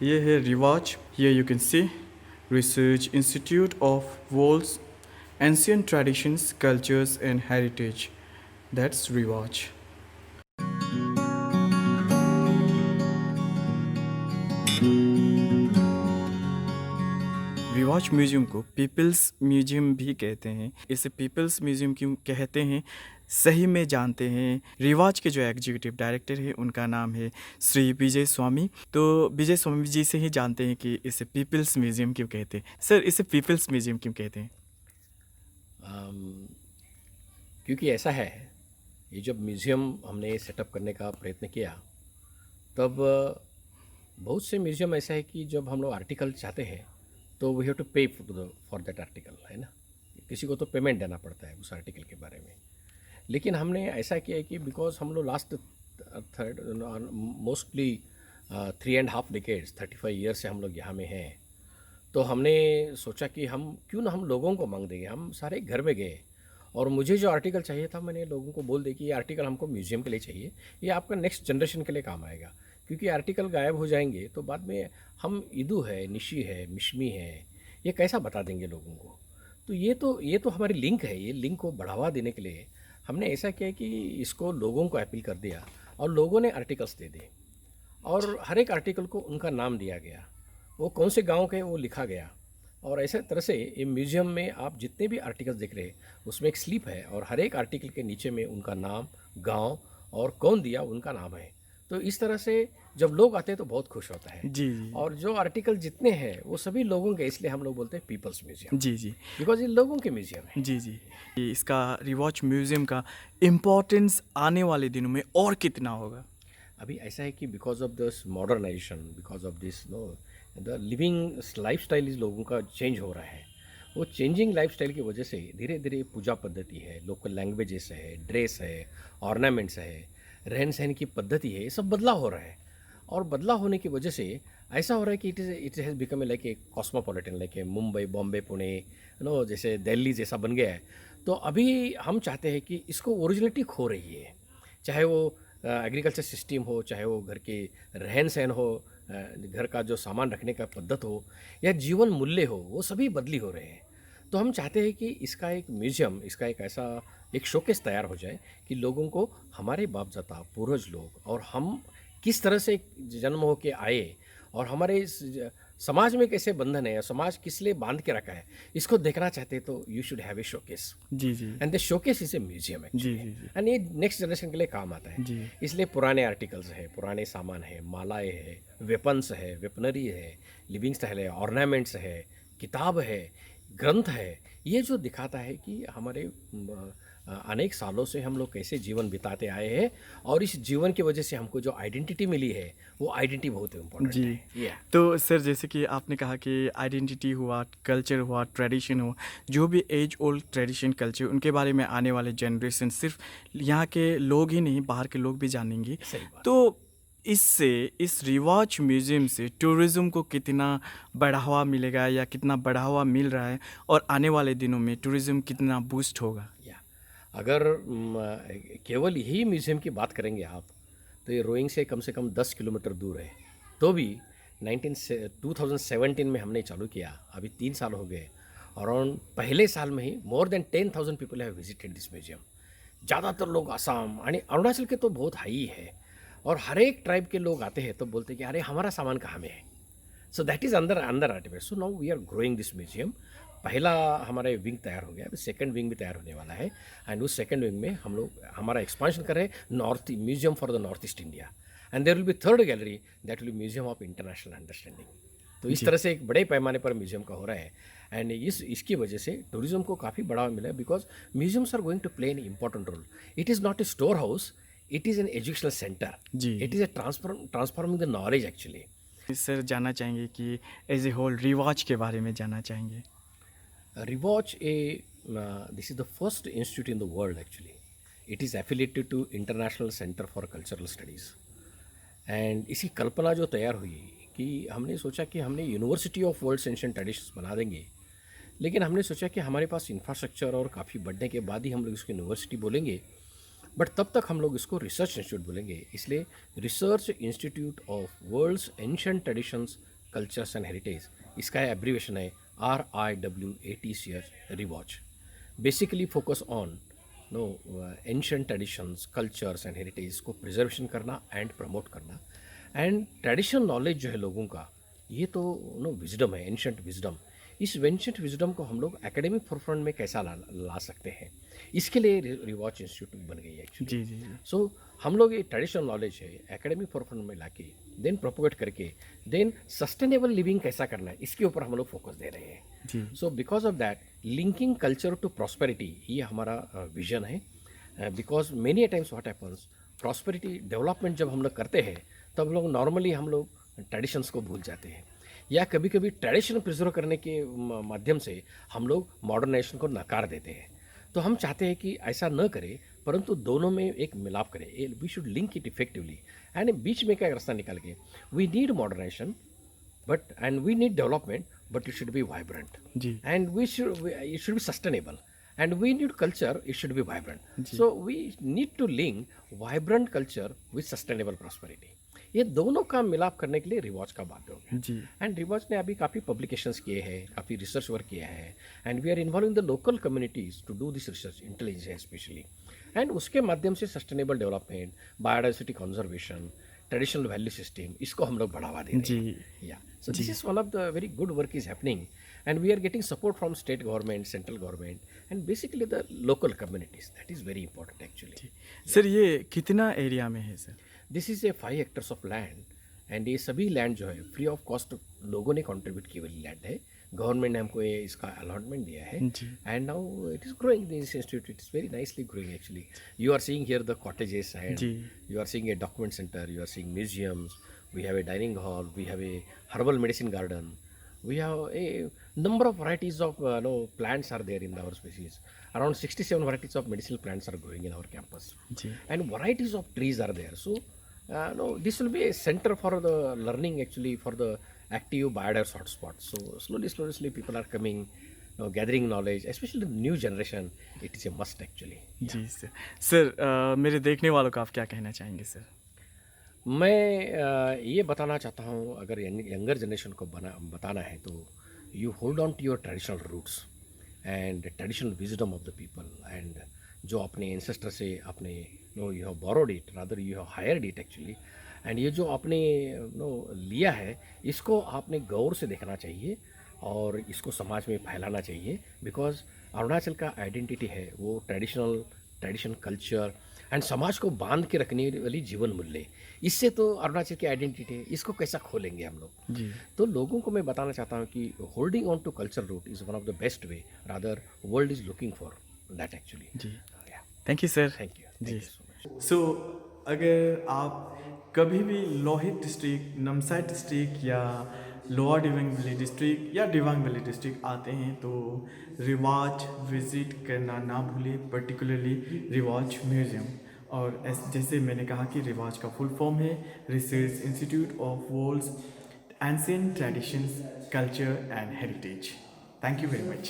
ये है रिवाज. Here you can see Research Institute of World's Ancient Traditions, Cultures and Heritage. That's रिवाज. रिवाज म्यूजियम को पीपल्स म्यूजियम भी कहते हैं. इसे पीपल्स म्यूजियम क्यों कहते हैं, सही में जानते हैं. रिवाज के जो एग्जीक्यूटिव डायरेक्टर है उनका नाम है श्री विजय स्वामी. तो विजय स्वामी जी से ही जानते हैं कि इसे पीपल्स म्यूजियम क्यों कहते हैं. सर, इसे पीपल्स म्यूजियम क्यों कहते हैं? क्योंकि ऐसा है, ये जब म्यूज़ियम हमने सेटअप करने का प्रयत्न किया तब बहुत से म्यूज़ियम ऐसा है कि जब हम लोग आर्टिकल चाहते हैं तो वी हैव टू पे फॉर दैट आर्टिकल, है ना. किसी को तो पेमेंट देना पड़ता है उस आर्टिकल के बारे में. लेकिन हमने ऐसा किया है कि बिकॉज हम लोग last third mostly 3.5 decades 35 year से हम लोग यहाँ में हैं, तो हमने सोचा कि हम क्यों ना हम लोगों को मांग देंगे. हम सारे घर में गए और मुझे जो आर्टिकल चाहिए था मैंने लोगों को बोल दिया कि ये आर्टिकल हमको म्यूज़ियम के लिए चाहिए, ये आपका नेक्स्ट जनरेशन के लिए काम आएगा. क्योंकि आर्टिकल गायब हो जाएंगे तो बाद में हम ईदू है, निशी है, मिशमी है, ये कैसा बता देंगे लोगों को. तो ये तो हमारी लिंक है. ये लिंक को बढ़ावा देने के लिए हमने ऐसा किया कि इसको लोगों को अपील कर दिया और लोगों ने आर्टिकल्स दे दिए और हर एक आर्टिकल को उनका नाम दिया गया, वो कौन से गांव के वो लिखा गया. और ऐसे तरह से ये म्यूज़ियम में आप जितने भी आर्टिकल्स देख रहे हैं उसमें एक स्लिप है और हर एक आर्टिकल के नीचे में उनका नाम, गांव और कौन दिया उनका नाम है. तो इस तरह से जब लोग आते हैं तो बहुत खुश होता है. जी जी. और जो आर्टिकल जितने हैं वो सभी लोगों के, इसलिए हम लोग बोलते हैं पीपल्स म्यूज़ियम. जी जी. बिकॉज ये लोगों के म्यूज़ियम है. जी जी. ये इसका रिवाज म्यूजियम का इम्पोर्टेंस आने वाले दिनों में और कितना होगा? अभी ऐसा है कि because of this modernization, because of this the living lifestyle इस लोगों का चेंज हो रहा है. वो चेंजिंग लाइफस्टाइल की वजह से धीरे धीरे पूजा पद्धति है, लोकल लैंग्वेजेस है, ड्रेस है, ऑर्नामेंट्स है, रहन सहन की पद्धति है, ये सब बदलाव हो रहा है. और बदलाव होने की वजह से ऐसा हो रहा है कि it has become like a cosmopolitan, like a Mumbai, Bombay, Pune, जैसे दिल्ली जैसा बन गया है. तो अभी हम चाहते हैं कि इसको ओरिजिनलिटी खो रही है. चाहे वो एग्रीकल्चर सिस्टम हो, चाहे वो घर के रहन सहन हो, घर का जो सामान रखने का पद्धत हो, या जीवन मूल्य हो, वो सभी बदली हो रहे हैं. तो हम चाहते हैं कि इसका एक म्यूज़ियम, इसका एक ऐसा एक शोकेस तैयार हो जाए कि लोगों को हमारे बाप दादा पूर्वज लोग और हम किस तरह से जन्म हो के आए और हमारे समाज में कैसे बंधन है, समाज किस लिए बांध के रखा है, इसको देखना चाहते हैं. तो you should have a showcase. जी जी. And the showcase is a museum जी एक्चुअली. जी जी. एंड ये नेक्स्ट जनरेशन के लिए काम आता है. जी. इसलिए पुराने आर्टिकल्स है, पुराने सामान है, मालाएं है, वेपन्स है, वेपनरी है, लिविंग स्टाइल है, ऑर्नामेंट्स है, किताब है, ग्रंथ है, ये जो दिखाता है कि हमारे अनेक सालों से हम लोग कैसे जीवन बिताते आए हैं और इस जीवन की वजह से हमको जो आइडेंटिटी मिली है वो आइडेंटिटी बहुत इम्पोर्टेंट जी. है. Yeah. तो सर, जैसे कि आपने कहा कि आइडेंटिटी हुआ, कल्चर हुआ, ट्रेडिशन हुआ, जो भी एज ओल्ड ट्रेडिशन कल्चर, उनके बारे में आने वाले जनरेशन सिर्फ यहाँ के लोग ही नहीं, बाहर के लोग भी जानेंगे. सही बात. तो इससे, इस रिवाज म्यूज़ियम से टूरिज़्म को कितना बढ़ावा मिलेगा या कितना बढ़ावा मिल रहा है, और आने वाले दिनों में टूरिज़्म कितना बूस्ट होगा? या अगर केवल यही म्यूज़ियम की बात करेंगे आप तो ये रोइंग से कम 10 किलोमीटर दूर है. तो भी 2017 में हमने चालू किया, अभी 3 साल हो गए. अराउंड पहले साल में ही more than 10,000 people have visited this museum. ज़्यादातर लोग आसाम और अरुणाचल के तो बहुत हाई है और हर एक ट्राइब के लोग आते हैं तो बोलते हैं कि अरे हमारा सामान कहाँ में है. सो दैट इज़ अंदर artifact. So now we are growing this museum. पहला हमारे विंग तैयार हो गया, अभी सेकंड विंग भी तैयार होने वाला है. एंड उस सेकंड विंग में हम लोग हमारा एक्सपांशन कर रहे हैं, north museum for the north east India. And there will be third gallery, that will be museum of international understanding. तो इस तरह से एक बड़े पैमाने पर म्यूज़ियम का हो रहा है. एंड इसकी वजह से टूरिज्म को काफ़ी बढ़ावा मिला है. Because museums are going to play an important role. It is not a store house, it is an educational center. जी. It is a transforming the knowledge actually. Sir, जानना चाहेंगे कि एज ए होल रिवाज के बारे में जानना चाहेंगे. Rewatch this is the first institute in the world actually. It is affiliated to International Center for Cultural Studies. And इसकी कल्पना जो तैयार हुई कि हमने सोचा कि हमने university of world's ancient traditions बना देंगे. लेकिन हमने सोचा कि हमारे पास इंफ्रास्ट्रक्चर और काफ़ी बढ़ने के बाद ही हम लोग इसको यूनिवर्सिटी बोलेंगे. बट तब तक हम लोग इसको रिसर्च इंस्टीट्यूट बोलेंगे. इसलिए research institute of world's ancient traditions cultures and heritage, इसका एब्रीवेशन है RIWATCH, Riwatch. Basically focus on no ancient traditions, cultures and heritage को प्रिजर्वेशन करना एंड प्रमोट करना। एंड ट्रेडिशनल नॉलेज जो है लोगों का, ये तो नो विजडम है, एंशंट विजडम। इस एंशंट विजडम को हम लोग एकेडमिक फोरफ्रंट में कैसा ला सकते हैं, इसके लिए रिवॉच इंस्टीट्यूट बन गई है एक्चुअली। जी, जी, जी। सो हम लोग ये ट्रेडिशनल नॉलेज है एकेडमिक फोरफ्रंट में लाके देन प्रोपोगेट करके देन सस्टेनेबल लिविंग कैसा करना है, इसके ऊपर हम लोग फोकस दे रहे हैं। जी। So because of that linking culture to prosperity, ये हमारा विजन है। Because many times what happens, prosperity development जब हम लोग करते हैं तब लोग नॉर्मली हम लोग ट्रेडिशंस को भूल जाते हैं, या कभी कभी ट्रेडिशन प्रिजर्व करने के माध्यम से हम लोग मॉडर्नाइजेशन को नकार देते हैं। तो हम चाहते हैं कि ऐसा न करें, परंतु दोनों में एक मिलाप करें। We should link it effectively and बीच में क्या रास्ता निकाल के we need modernization but and we need development, but it should be vibrant, जी। and it should be sustainable, and we need culture, it should be vibrant. So we need to link vibrant culture with sustainable prosperity. ये दोनों का मिलाप करने के लिए rewatch का बात हो गया। जी। एंड रिवॉच ने अभी काफ़ी पब्लिकेशंस किए हैं, काफ़ी रिसर्च वर्क किया है, and we are involving the local communities to do this research intelligence specially. And उसके माध्यम से sustainable development, biodiversity conservation, traditional value system, इसको हम लोग बढ़ावा दे रहे जी। हैं। या so this is one of the very good work is happening, and we are getting support from state government, central government, and basically the local communities. That is very important actually. Sir ये कितना area में है sir? This is a 5 hectares of land, and ये सभी land जो है free of cost लोगों ने कंट्रीब्यूट की हुई लैंड है। गवर्नमेंट ने हमको ये इसका अलॉटमेंट दिया है, जी। And now it is growing, this institute it is very nicely growing actually. You are seeing here the cottages, and जी। you are seeing a document center, you are seeing museums, we have a dining hall, we have a herbal medicine garden, we have a number of varieties of plants are there in our species. Around 67 varieties of medicinal plants are growing in our campus, जी। and varieties of trees are there. So no, this will be a center for the learning actually, for the active biodiverse hotspots. So slowly people are coming, gathering knowledge, especially the new generation. It is a must actually. जी sir. Sir मेरे देखने वालों को आप क्या कहना चाहेंगे sir? मैं ये बताना चाहता हूँ, अगर यंगर जनरेशन को बताना है तो you hold on to your traditional roots and traditional wisdom of the people, and जो अपने एंसेस्टर से आपने you have borrowed it, rather you have hired it actually, and ये जो आपने लिया है इसको आपने गौर से देखना चाहिए और इसको समाज में फैलाना चाहिए। बिकॉज अरुणाचल का आइडेंटिटी है वो ट्रेडिशन कल्चर एंड समाज को बांध के रखने वाली जीवन मूल्य, इससे तो अरुणाचल की आइडेंटिटी है, इसको कैसा खोलेंगे हम लोग। जी। तो लोगों को मैं बताना चाहता हूँ कि holding on to culture root is one of the best way, rather world is looking for that actually. जी। Thank you sir. थैंक जी। You so much. सो अगर आप कभी भी लोहित डिस्ट्रिक्ट, नामसाई डिस्ट्रिक्ट या लोअर दिबांग वैली डिस्ट्रिक्ट या Dibang valley district आते हैं तो रिवाज विज़िट करना ना भूलें, पर्टिकुलरली रिवाज म्यूज़ियम। और जैसे मैंने कहा कि रिवाज का फुल फॉर्म है research institute of world's ancient traditions, culture and heritage. Thank you very much.